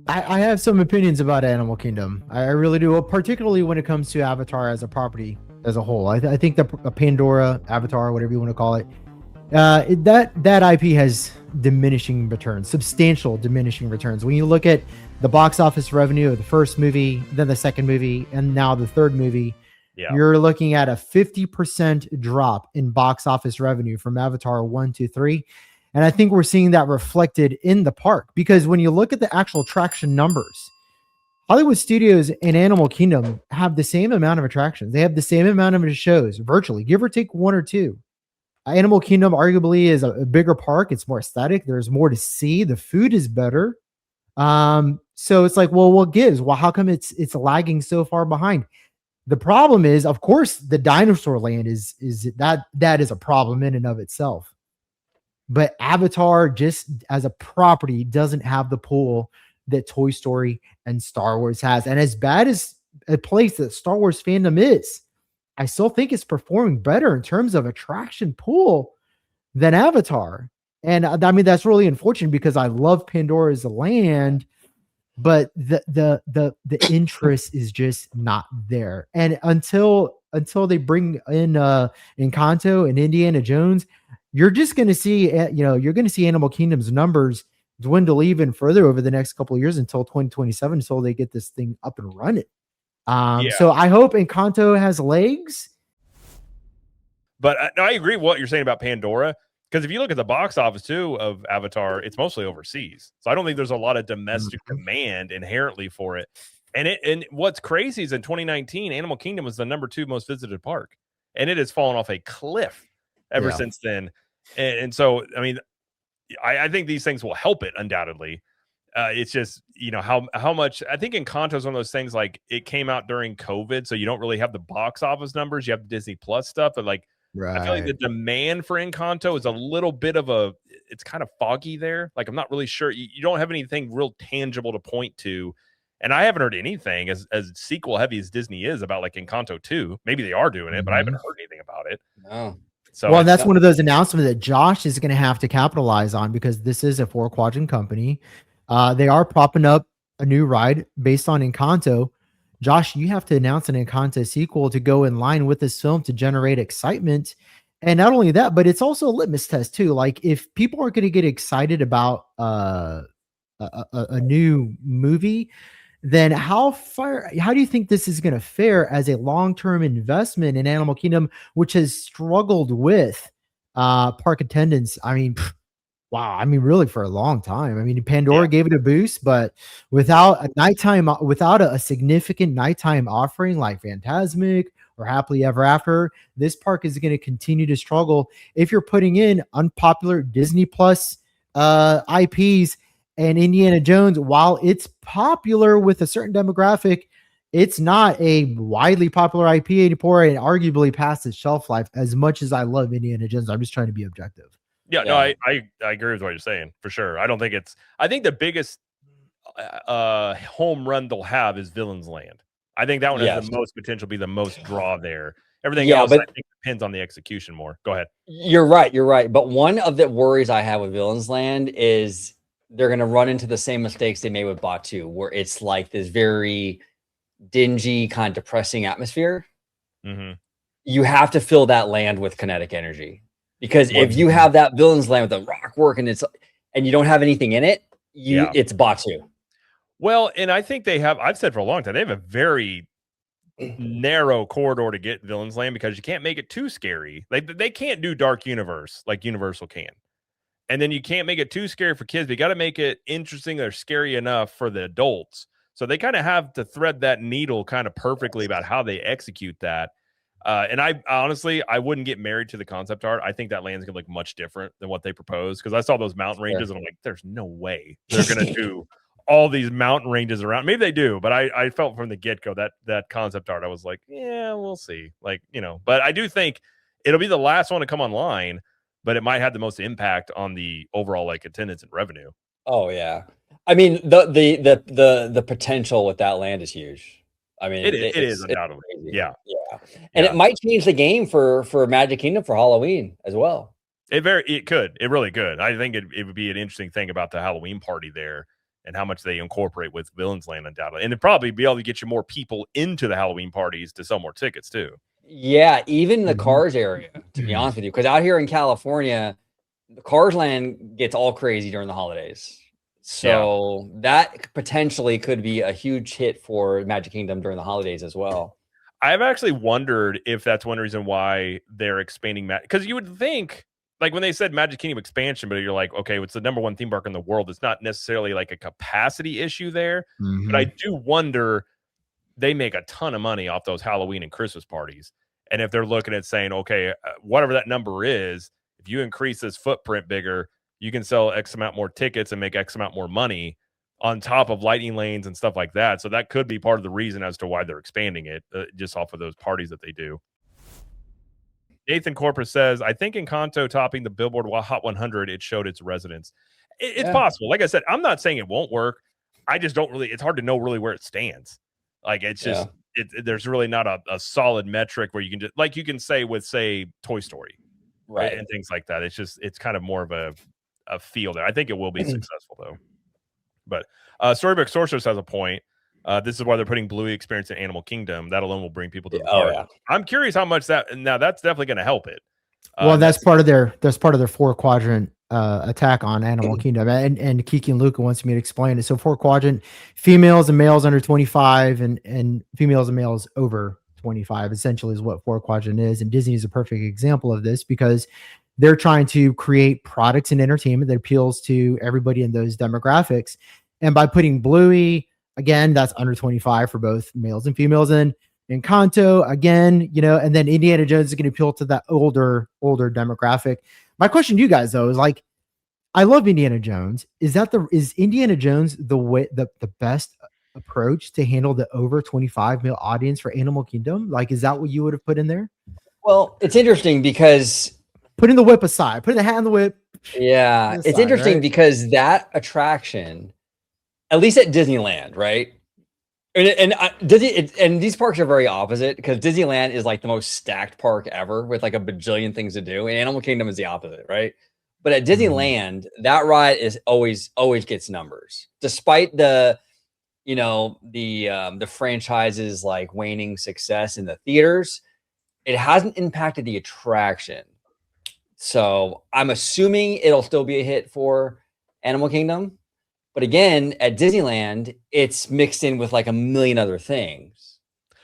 I have some opinions about Animal Kingdom. I really do, particularly when it comes to Avatar as a property as a whole. I think the Pandora, Avatar, whatever you want to call it, that IP has diminishing returns, substantial diminishing returns. When you look at the box office revenue of the first movie, then the second movie, and now the third movie, you're looking at a 50% drop in box office revenue from Avatar 1 to 3. And I think we're seeing that reflected in the park because when you look at the actual attraction numbers, Hollywood Studios and Animal Kingdom have the same amount of attractions. They have the same amount of shows, virtually, give or take one or two. Animal Kingdom arguably is a bigger park. It's more aesthetic. There's more to see. The food is better. So it's like, well, what gives? Well, how come it's lagging so far behind? The problem is, of course, the dinosaur land is that is a problem in and of itself. But Avatar, just as a property, doesn't have the pull that Toy Story and Star Wars has. And as bad as a place that Star Wars fandom is, I still think it's performing better in terms of attraction pool than Avatar. And I mean, that's really unfortunate because I love Pandora as a land, but the interest is just not there. And until they bring in Encanto and Indiana Jones, you're just going to see, you're going to see Animal Kingdom's numbers dwindle even further over the next couple of years until 2027, until they get this thing up and running. So I hope Encanto has legs. But I agree with what you're saying about Pandora, because if you look at the box office too of Avatar, it's mostly overseas. So I don't think there's a lot of domestic demand inherently for it. And what's crazy is in 2019, Animal Kingdom was the number 2 most visited park, and it has fallen off a cliff ever since then. And so, I mean, I think these things will help it undoubtedly. It's just, how much I think Encanto is one of those things, like it came out during COVID, so you don't really have the box office numbers. You have the Disney Plus stuff, but I feel like the demand for Encanto is a little bit of it's kind of foggy there. Like, I'm not really sure. You don't have anything real tangible to point to. And I haven't heard anything as sequel heavy as Disney is about like Encanto 2. Maybe they are doing it, but I haven't heard anything about it. No. So well, that's one of those announcements that Josh is going to have to capitalize on because this is a 4-quadrant company. They are propping up a new ride based on Encanto. Josh, you have to announce an Encanto sequel to go in line with this film to generate excitement. And not only that, but it's also a litmus test too. Like if people are going to get excited about a new movie, then how do you think this is going to fare as a long-term investment in Animal Kingdom, which has struggled with park attendance? I mean, wow. I mean, really for a long time. I mean, Pandora gave it a boost, but without a significant nighttime offering like Fantasmic or Happily Ever After, this park is going to continue to struggle. If you're putting in unpopular Disney Plus IPs and Indiana Jones, while it's popular with a certain demographic, it's not a widely popular IP anymore and arguably past its shelf life. As much as I love Indiana Jones, I'm just trying to be objective. Yeah, no, I agree with what you're saying for sure. I think the biggest home run they'll have is Villain's Land. I think that one has the most potential to be the most draw there. Everything else, I think, depends on the execution more. Go ahead. You're right. But one of the worries I have with Villain's Land is they're going to run into the same mistakes they made with Batuu, where it's like this very dingy, kind of depressing atmosphere. Mm-hmm. You have to fill that land with kinetic energy. Because if you have that Villain's Land with the rock work and you don't have anything in it, it's Batuu. Well, and I think I've said for a long time, they have a very narrow corridor to get Villain's Land because you can't make it too scary. They can't do Dark Universe like Universal can. And then you can't make it too scary for kids, but you got to make it interesting or scary enough for the adults. So they kind of have to thread that needle kind of perfectly about how they execute that. And I honestly wouldn't get married to the concept art. I think that land's gonna look much different than what they propose because I saw those mountain ranges and I'm like, there's no way they're gonna do all these mountain ranges around. Maybe they do, but I felt from the get-go that concept art, I was like, yeah, we'll see. Like, but I do think it'll be the last one to come online, but it might have the most impact on the overall like attendance and revenue. Oh yeah. I mean, the potential with that land is huge. I mean, it is undoubtedly. Yeah. And it might change the game for Magic Kingdom for Halloween as well. It really could. I think it would be an interesting thing about the Halloween party there and how much they incorporate with Villains Land undoubtedly. And it'd probably be able to get you more people into the Halloween parties to sell more tickets too. Yeah, even the Mhm. Cars area, to be honest with you, because out here in California, the Cars Land gets all crazy during the holidays. So that potentially could be a huge hit for Magic Kingdom during the holidays as well. I've actually wondered if that's one reason why they're expanding because you would think, like when they said Magic Kingdom expansion, but you're like, okay, it's the number one theme park in the world. It's not necessarily like a capacity issue there, but I do wonder, they make a ton of money off those Halloween and Christmas parties. And if they're looking at saying, okay, whatever that number is, if you increase this footprint bigger, you can sell X amount more tickets and make X amount more money on top of lightning lanes and stuff like that. So that could be part of the reason as to why they're expanding it, just off of those parties that they do. Nathan Corpus says, I think Encanto topping the Billboard Hot 100, it showed its resonance. It's possible. Like I said, I'm not saying it won't work. I just don't really, it's hard to know really where it stands. Like it's just, there's really not a solid metric where you can just, like you can say with, say, Toy Story, right, and things like that. It's just, it's kind of more of a feel there. I think it will be successful though. But Storybook Sorceress has a point. This is why they're putting Bluey experience in Animal Kingdom. That alone will bring people to the park. yeah. I'm curious how much that. Now that's definitely going to help it. Well, that's part of their 4-quadrant attack on Animal Kingdom, and Kiki and Luca wants me to explain it. So 4-quadrant, females and males under 25, and females and males over 25 essentially is what 4-quadrant is. And Disney is a perfect example of this because they're trying to create products and entertainment that appeals to everybody in those demographics. And by putting Bluey, again, that's under 25 for both males and females, and Encanto, again, and then Indiana Jones is going to appeal to that older demographic. My question to you guys though is, like, I love Indiana Jones. Is Indiana Jones the best approach to handle the over 25 male audience for Animal Kingdom? Like, is that what you would have put in there? Well, it's interesting because putting the whip aside, putting the hat in the whip. Yeah, it's interesting because that attraction, at least at Disneyland, right? And Disney and these parks are very opposite because Disneyland is like the most stacked park ever with like a bajillion things to do, and Animal Kingdom is the opposite, right? But at Disneyland, that ride is always gets numbers, despite the the franchise's like waning success in the theaters. It hasn't impacted the attraction. So I'm assuming it'll still be a hit for Animal Kingdom. But again, at Disneyland, it's mixed in with like a million other things.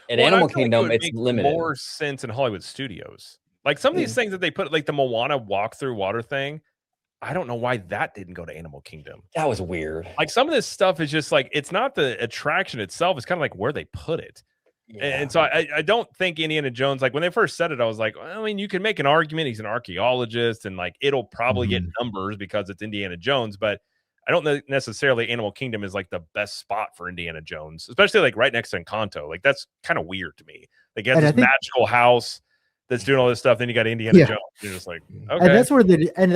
At Animal Kingdom, it's limited. More sense in Hollywood Studios. Like some of these things that they put, like the Moana walk through water thing, I don't know why that didn't go to Animal Kingdom. That was weird. Like some of this stuff is just like, it's not the attraction itself. It's kind of like where they put it. Yeah. And so I don't think Indiana Jones, like when they first said it, I was like, well, I mean, you can make an argument. He's an archaeologist and like it'll probably get numbers because it's Indiana Jones, but I don't know necessarily Animal Kingdom is like the best spot for Indiana Jones, especially like right next to Encanto. Like that's kind of weird to me. Like you have this magical house that's doing all this stuff. Then you got Indiana Jones. You're just like, okay. And that's where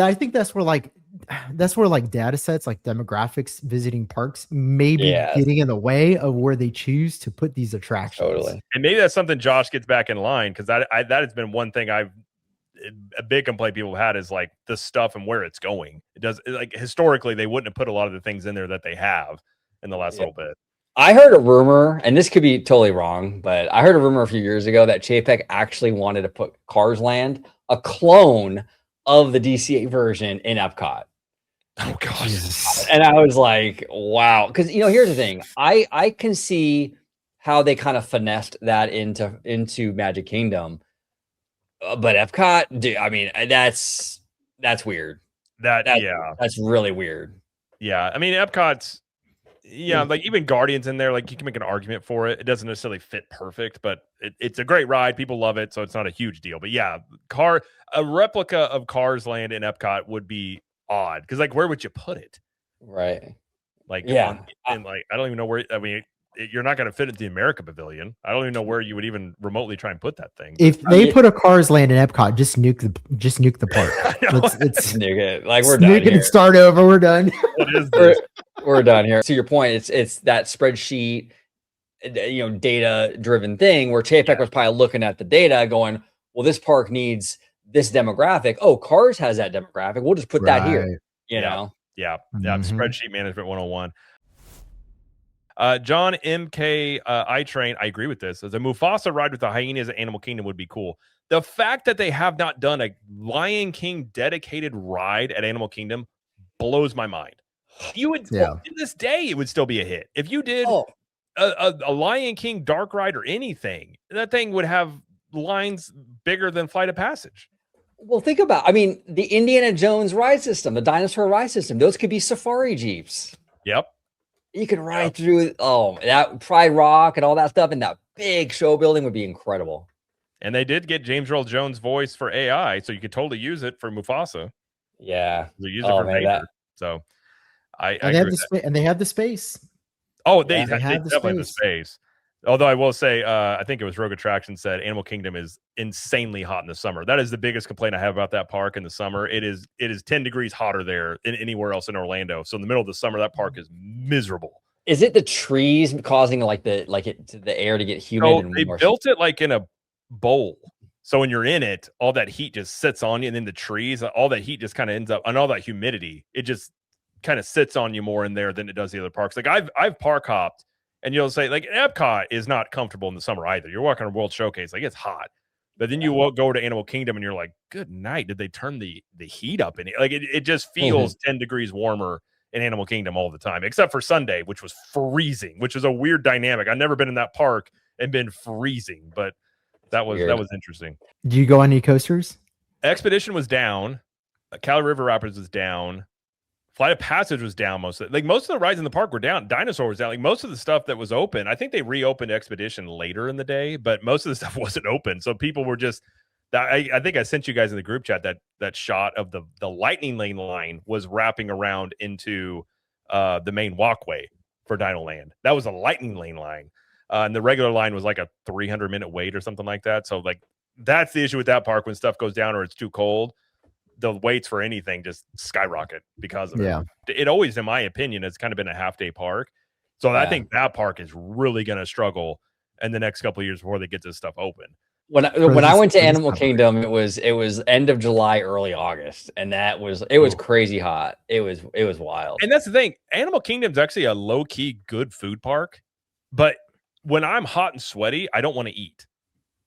I think that's where like data sets, like demographics, visiting parks, maybe getting in the way of where they choose to put these attractions. Totally. And maybe that's something Josh gets back in line, because that has been one thing a big complaint people have had is like the stuff and where it's going. It does, like historically they wouldn't have put a lot of the things in there that they have in the last little bit. I heard a rumor, and this could be totally wrong, but I heard a rumor a few years ago that Chapek actually wanted to put Cars Land, a clone of the DCA version, in Epcot. Oh gosh. And I was like, wow. Because here's the thing. I can see how they kind of finessed that into Magic Kingdom. But Epcot, dude, I mean, that's weird. That's really weird. Yeah. I mean, Epcot's like even Guardians in there, like you can make an argument for it. It doesn't necessarily fit perfect, but it's a great ride. People love it, so it's not a huge deal. But yeah, a replica of Cars Land in Epcot would be odd, because like where would you put it? Right. Like and like I don't even know where. I mean, you're not going to fit it in the America Pavilion. I don't even know where you would even remotely try and put that thing. If they put a Cars Land in Epcot, just nuke the park. It's nuke it. Like we're done here. Start over. We're done. What is this? We're done here. To your point, it's that spreadsheet, data driven thing where Chapek was probably looking at the data going, well, this park needs this demographic. Oh, Cars has that demographic. We'll just put that here. You know? Yeah. Spreadsheet management 101. John MK I Train, I agree with this. As a Mufasa ride with the hyenas at Animal Kingdom would be cool. The fact that they have not done a Lion King dedicated ride at Animal Kingdom blows my mind. You would, to this day, it would still be a hit. If you did a Lion King dark ride or anything, that thing would have lines bigger than Flight of Passage. Well, think about, I mean, the Indiana Jones ride system, the dinosaur ride system, those could be safari Jeeps. Yep. You could ride through, that Pride Rock and all that stuff, and that big show building would be incredible. And they did get James Earl Jones' voice for AI, so you could totally use it for Mufasa. Yeah. They use it for Vader. So I they have the space. Oh, they definitely have the space. Although I will say, I think it was Rogue Attraction said Animal Kingdom is insanely hot in the summer. That is the biggest complaint I have about that park in the summer. It is 10 degrees hotter there than anywhere else in Orlando. So in the middle of the summer, that park is miserable. Is it the trees causing the air to get humid? So they built it like in a bowl. So when you're in it, all that heat just sits on you, and then the trees, all that heat just kind of ends up, and all that humidity, it just kind of sits on you more in there than it does the other parks. Like I've park hopped. And you'll say, like, Epcot is not comfortable in the summer either. You're walking on World Showcase, like, it's hot. But then you go to Animal Kingdom and you're like, good night. Did they turn the heat up in it? Like, it just feels 10 degrees warmer in Animal Kingdom all the time, except for Sunday, which was freezing, which is a weird dynamic. I've never been in that park and been freezing, but that was interesting. Do you go on any coasters? Expedition was down. Cali River Rapids was down. Flight of Passage was down most of the rides in the park were down. Dinosaur was down. Like most of the stuff that was open, I think they reopened Expedition later in the day, but most of the stuff wasn't open. So people were just, I think I sent you guys in the group chat that shot of the Lightning Lane line was wrapping around into the main walkway for Dino Land. That was a Lightning Lane line. And the regular line was like a 300-minute wait or something like that. So like that's the issue with that park when stuff goes down or it's too cold. The waits for anything just skyrocket because of it. It always, in my opinion, has kind of been a half-day park. So I think that park is really going to struggle in the next couple of years before they get this stuff open. When I went to Animal Kingdom, it was end of July, early August, and it was crazy hot. It was wild. And that's the thing. Animal Kingdom's actually a low-key good food park, but when I'm hot and sweaty, I don't want to eat.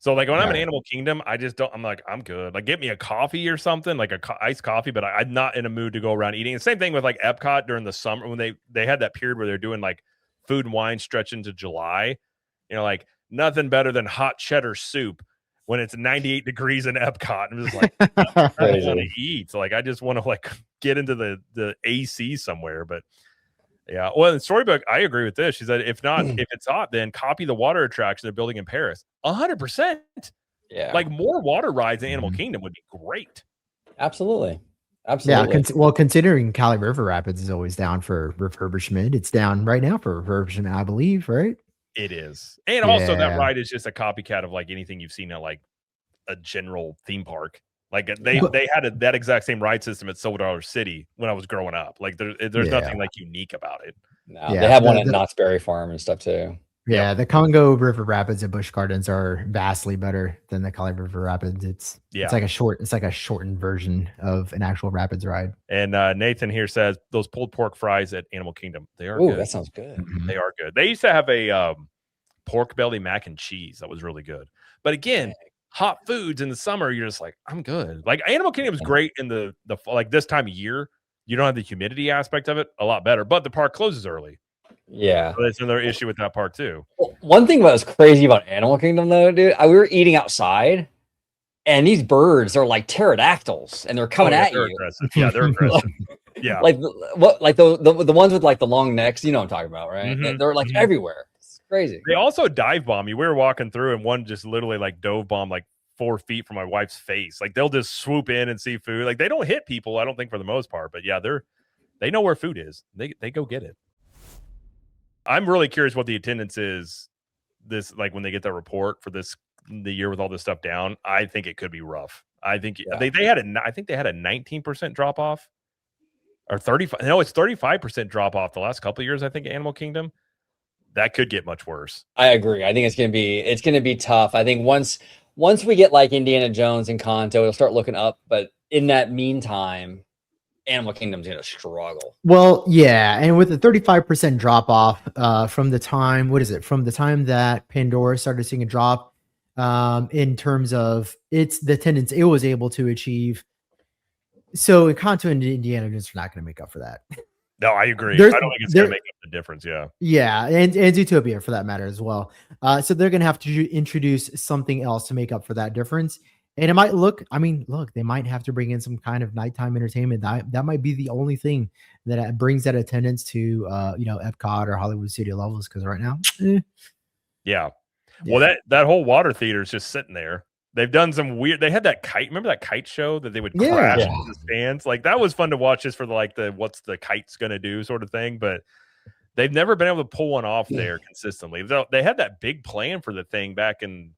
So like when I'm in Animal Kingdom, I just don't. I'm like, I'm good. Like get me a coffee or something, like iced coffee. But I'm not in a mood to go around eating. And same thing with like Epcot during the summer when they had that period where they're doing like food and wine stretch into July. You know, like nothing better than hot cheddar soup when it's 98 degrees in Epcot. I'm just like, I don't want to eat. So like I just want to like get into the AC somewhere. But yeah, well, in Storybook, I agree with this. She said, if it's hot, then copy the water attraction they're building in Paris. 100%. Yeah, like more water rides in Animal Kingdom would be great. Absolutely. Yeah, considering Cali River Rapids is always down for refurbishment, it's down right now for refurbishment, I believe, right? It is, and also that ride is just a copycat of like anything you've seen at like a general theme park. Like they had that exact same ride system at Silver Dollar City when I was growing up. Like there's nothing like unique about it. No, they have one at Knott's Berry Farm and stuff too. Yeah, the Congo River Rapids at Busch Gardens are vastly better than the Cali River Rapids. It's like a shortened version of an actual Rapids ride. And Nathan here says those pulled pork fries at Animal Kingdom, they are good. That sounds good. Mm-hmm. They are good. They used to have a pork belly mac and cheese that was really good. But again, hot foods in the summer, you're just like, I'm good. Like Animal Kingdom is great in the like this time of year. You don't have the humidity aspect of it, a lot better. But the park closes early. Yeah, so that's another issue with that park too. One thing that was crazy about Animal Kingdom, though, dude, we were eating outside, and these birds are like pterodactyls, and they're coming at you. Aggressive. Yeah, they're aggressive. Yeah, like the ones with like the long necks. You know what I'm talking about, right? Mm-hmm. They're like everywhere. It's crazy. They also dive bomb you. We were walking through, and one just literally like dove bomb like 4 feet from my wife's face. Like they'll just swoop in and see food. Like they don't hit people, I don't think, for the most part. But yeah, they know where food is. They go get it. I'm really curious what the attendance is this like when they get that report for the year with all this stuff down. I think it could be rough. I think they had a 19% drop off or 35. No, it's 35% drop off the last couple of years. I think Animal Kingdom that could get much worse. I agree. I think it's gonna be tough. I think once we get like Indiana Jones and Kanto, it'll start looking up. But in that meantime, Animal Kingdom's gonna struggle. Well, yeah, and with the 35% drop off from the time, what is it? From the time that Pandora started seeing a drop in terms of the attendance it was able to achieve. So Encanto and Indiana Jones are not going to make up for that. No, I agree. There's- I don't think it's going to make up the difference. Yeah. Yeah, and Zootopia for that matter as well. So they're going to have to introduce something else to make up for that difference. And it might look, they might have to bring in some kind of nighttime entertainment. That might be the only thing that brings that attendance to, Epcot or Hollywood Studio levels. Because right now, Yeah. Well, that whole water theater is just sitting there. They've done some weird. They had that kite. Remember that kite show that they would crash into the stands? Like that was fun to watch, just for the what's the kite's gonna do sort of thing. But they've never been able to pull one off there consistently. They had that big plan for the thing back in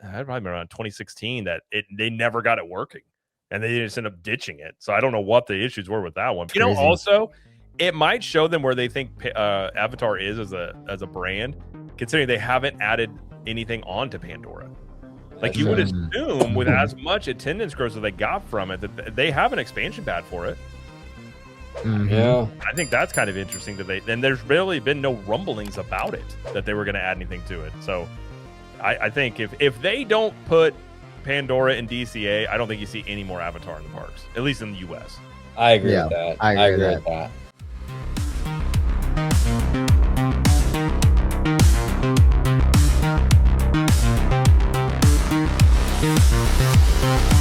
I probably around 2016 that they never got it working, and they just ended up ditching it. So I don't know what the issues were with that one. Crazy. Also, it might show them where they think Avatar is as a brand, considering they haven't added anything onto Pandora. Like you would assume with as much attendance growth that they got from it, that they have an expansion pad for it. Yeah. I think that's kind of interesting and there's really been no rumblings about it that they were going to add anything to it. So I think if they don't put Pandora in DCA, I don't think you see any more Avatar in the parks, at least in the US. I agree with that. I agree with that. We'll be right back.